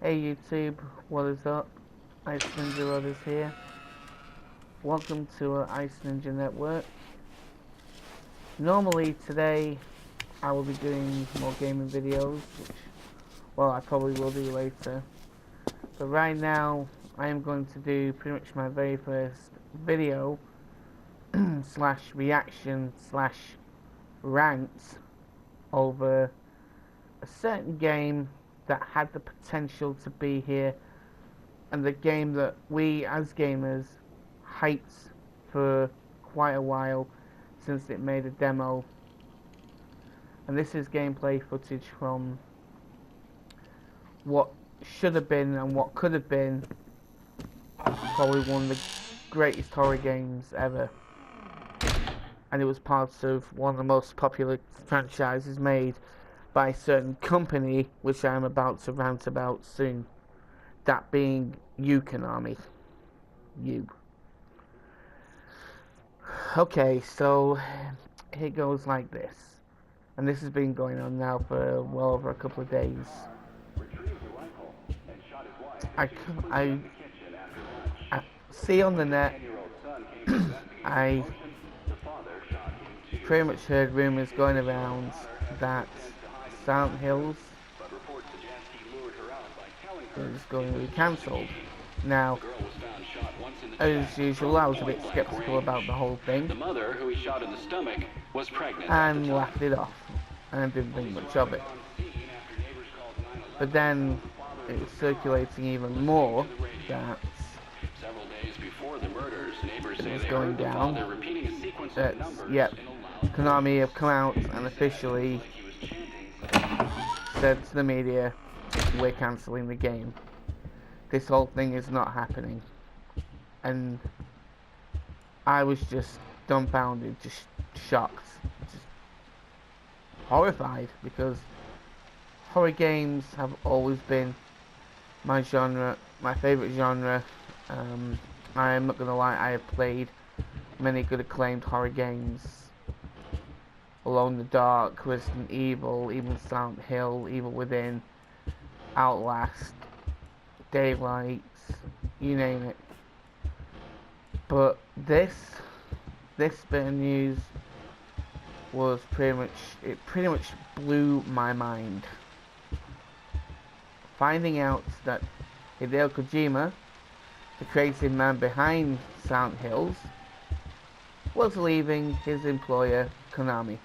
Hey YouTube, what is up? Ice Ninja Brothers here. Welcome to Ice Ninja Network. Normally today I will be doing more gaming videos, which, well, I probably will do later. But right now I am going to do pretty much my very first video slash reaction slash rant over a certain game that had the potential to be here, and the game that we as gamers hyped for quite a while since it made a demo. And this is gameplay footage from what should have been and what could have been probably one of the greatest horror games ever. And it was part of one of the most popular franchises made by a certain company, which I'm about to rant about soon. That being you, Konami. You. Okay, so it goes like this. And this has been going on now for well over a couple of days. I see on the net, I pretty much heard rumors going around that Silent Hills is going to be cancelled. Now, as usual, I was a bit skeptical about the whole thing. The mother, who he shot in the stomach, was pregnant and laughed it off, and didn't think much of it. But then it was circulating even more that several days before the murders, neighbors it say was they going heard the down. father repeating a sequence That, of numbers yep, in a loud Konami have come out and officially said to the media, we're cancelling the game. This whole thing is not happening. And I was just dumbfounded, just shocked, just horrified, because horror games have always been my genre, my favourite genre. I am not gonna lie, I have played many good acclaimed horror games. Alone in the Dark, Resident Evil, even Silent Hill, Evil Within, Outlast, Daylight, you name it. But this bit of news was pretty much blew my mind. Finding out that Hideo Kojima, the creative man behind Silent Hills, was leaving his employer, Konami.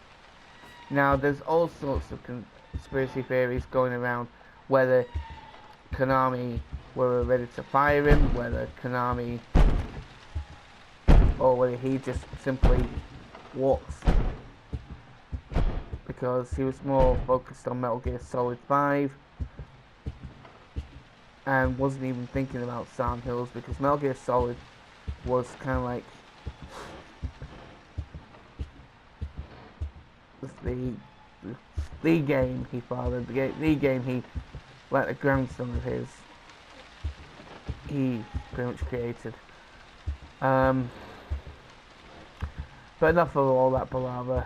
Now, there's all sorts of conspiracy theories going around whether Konami were ready to fire him, whether Konami, or whether he just simply walked because he was more focused on Metal Gear Solid 5 and wasn't even thinking about Silent Hills, because Metal Gear Solid was kind of like the game he fathered, the game he let a grandson of his he pretty much created. But enough of all that palaver.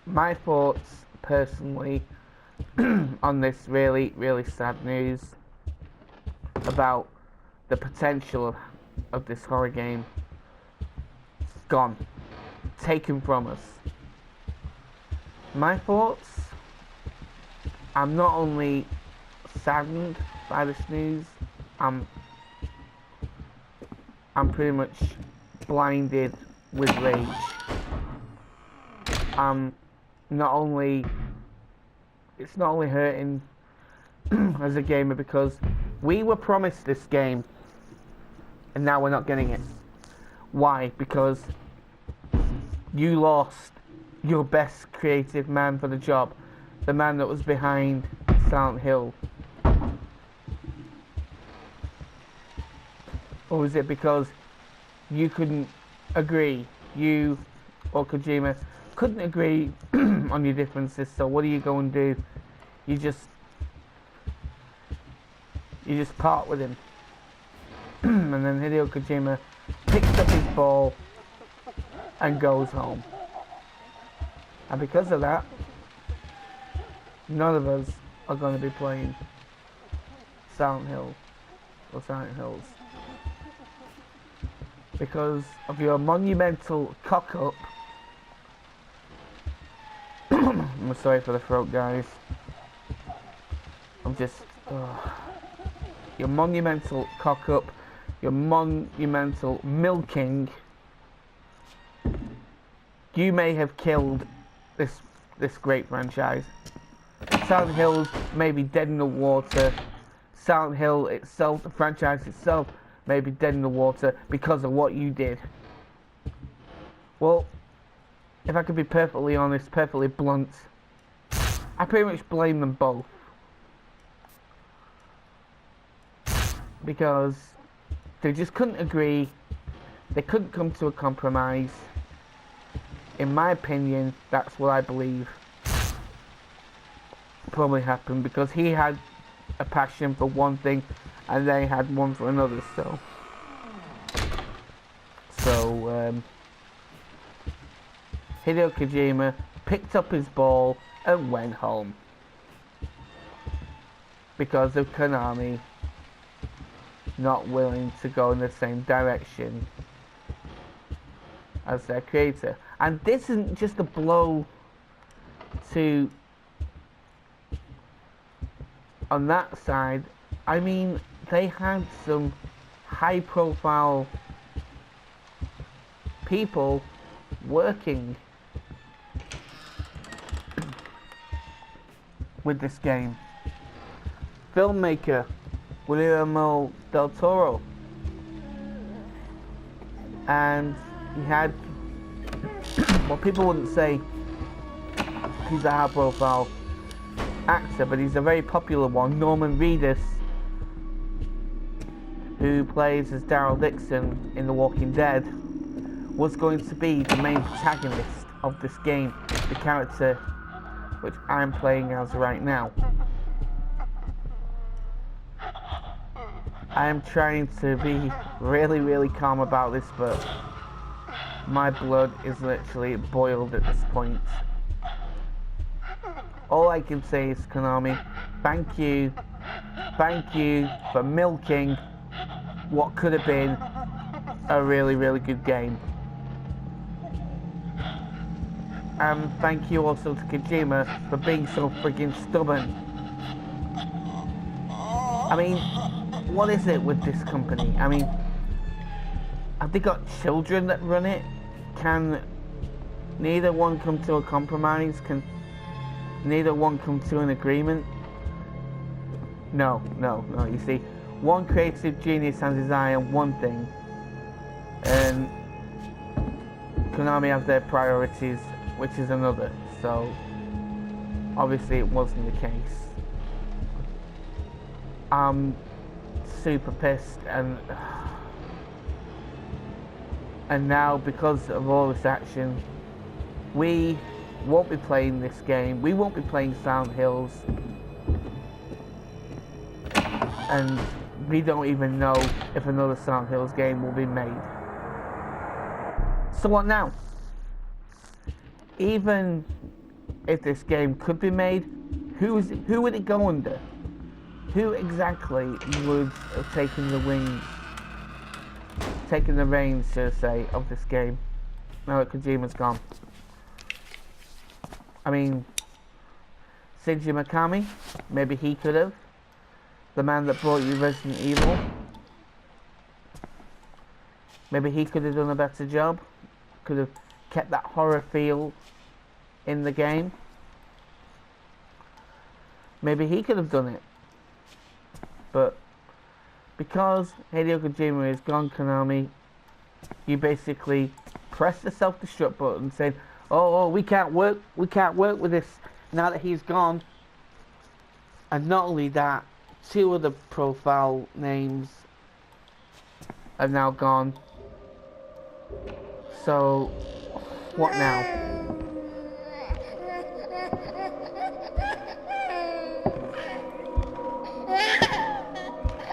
My thoughts personally on this really sad news about the potential of this horror game gone, taken from us. My thoughts, I'm not only saddened by this news, I'm pretty much blinded with rage. It's not only hurting as a gamer, because we were promised this game and now we're not getting it. Why? Because you lost your best creative man for the job, the man that was behind Silent Hill. Or was it because you couldn't agree, you or Kojima couldn't agree on your differences, so what do you go and do? You just part with him. And then Hideo Kojima picks up his ball and goes home. And because of that, none of us are going to be playing Silent Hill or Silent Hills because of your monumental cock-up. I'm sorry for the throat, guys. I'm just... your monumental cock-up, your monumental milking. You may have killed this great franchise. Silent Hills may be dead in the water. Silent Hill itself, the franchise itself, may be dead in the water because of what you did. Well, if I could be perfectly honest, perfectly blunt, I pretty much blame them both. Because they just couldn't agree. They couldn't come to a compromise. In my opinion, that's what I believe probably happened, because he had a passion for one thing and they had one for another. So Hideo Kojima picked up his ball and went home because of Konami not willing to go in the same direction as their creator. And this isn't just a blow to on that side. I mean, they had some high profile people working with this game. Filmmaker Guillermo del Toro, and he had, well, people wouldn't say he's a high profile actor, but he's a very popular one. Norman Reedus, who plays as Daryl Dixon in The Walking Dead, was going to be the main protagonist of this game, the character which I'm playing as right now. I am trying to be really, really calm about this, but my blood is literally boiled at this point. All I can say is, Konami, thank you for milking what could have been a really, really good game. And thank you also to Kojima for being so friggin' stubborn. I mean, what is it with this company? I mean, have they got children that run it? Can neither one come to a compromise? Can neither one come to an agreement? No. You see, one creative genius has his eye on one thing, and Konami have their priorities, which is another. So obviously it wasn't the case. I'm super pissed, and now, because of all this action, we won't be playing this game. We won't be playing Silent Hills, and we don't even know if another Silent Hills game will be made. So what now? Even if this game could be made, who would it go under? Who exactly would have taken the reins, should I say, of this game now that Kojima's gone? I mean, Shinji Mikami, maybe he could have. The man that brought you Resident Evil, maybe he could have done a better job. Could have kept that horror feel in the game. Maybe he could have done it. But because Hideo Kojima is gone, Konami, you basically press the self-destruct button saying, oh, we can't work with this now that he's gone. And not only that, two of the profile names are now gone. So what now?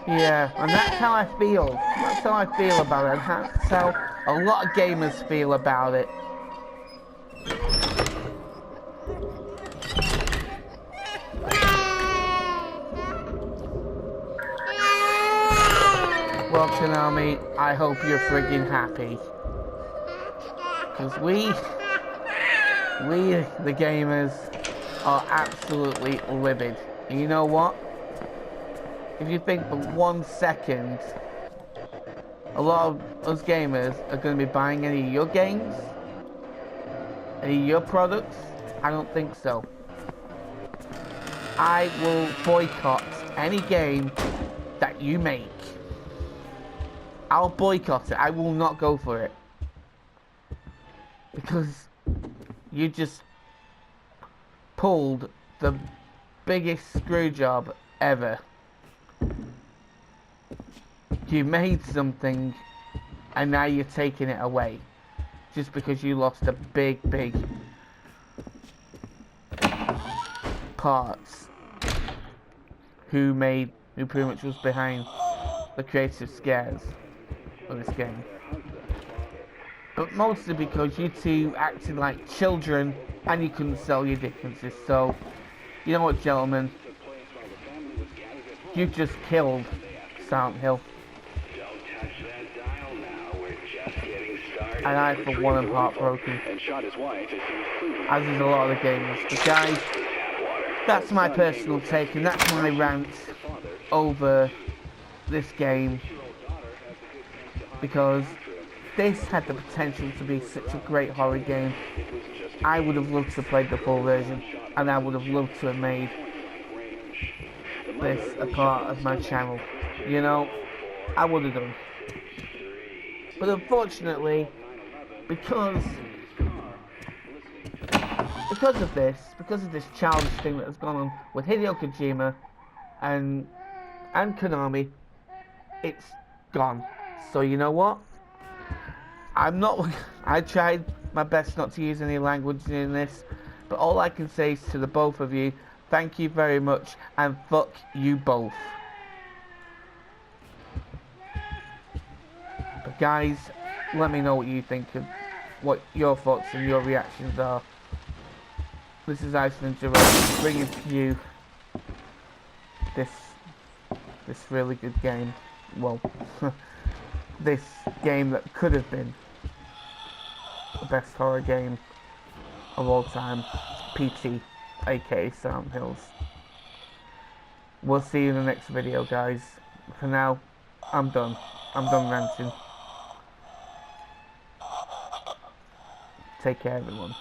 Yeah, and that's how I feel. That's how I feel about it. And that's how a lot of gamers feel about it. Well, Konami, I hope you're friggin' happy. Because we, the gamers, are absolutely livid. And you know what? If you think for 1 second, a lot of us gamers are going to be buying any of your games, any of your products, I don't think so. I will boycott any game that you make. I'll boycott it. I will not go for it. Because you just pulled the biggest screw job ever. You made something and now you're taking it away. Just because you lost a big parts. Who pretty much was behind the creative scares of this game. But mostly because you two acted like children and you couldn't sell your differences. So, you know what, gentlemen? You just killed Silent Hill. And I, for one, am heartbroken. As is a lot of the gamers. But guys, that's my personal take and that's my rant over this game. Because this had the potential to be such a great horror game. I would have loved to have played the full version, and I would have loved to have made this a part of my channel. You know, I would have done. But unfortunately, because of this childish thing that has gone on with Hideo Kojima and Konami, it's gone. So you know what? I tried my best not to use any language in this, but all I can say is to the both of you, thank you very much, and fuck you both. But guys, let me know what you think of what your thoughts and your reactions are. This is Iceland Jerome bringing to you this really good game. Well, this game that could have been the best horror game of all time, PT, aka Silent Hills. We'll see you in the next video, guys. For now, I'm done. I'm done ranting. Take care, everyone.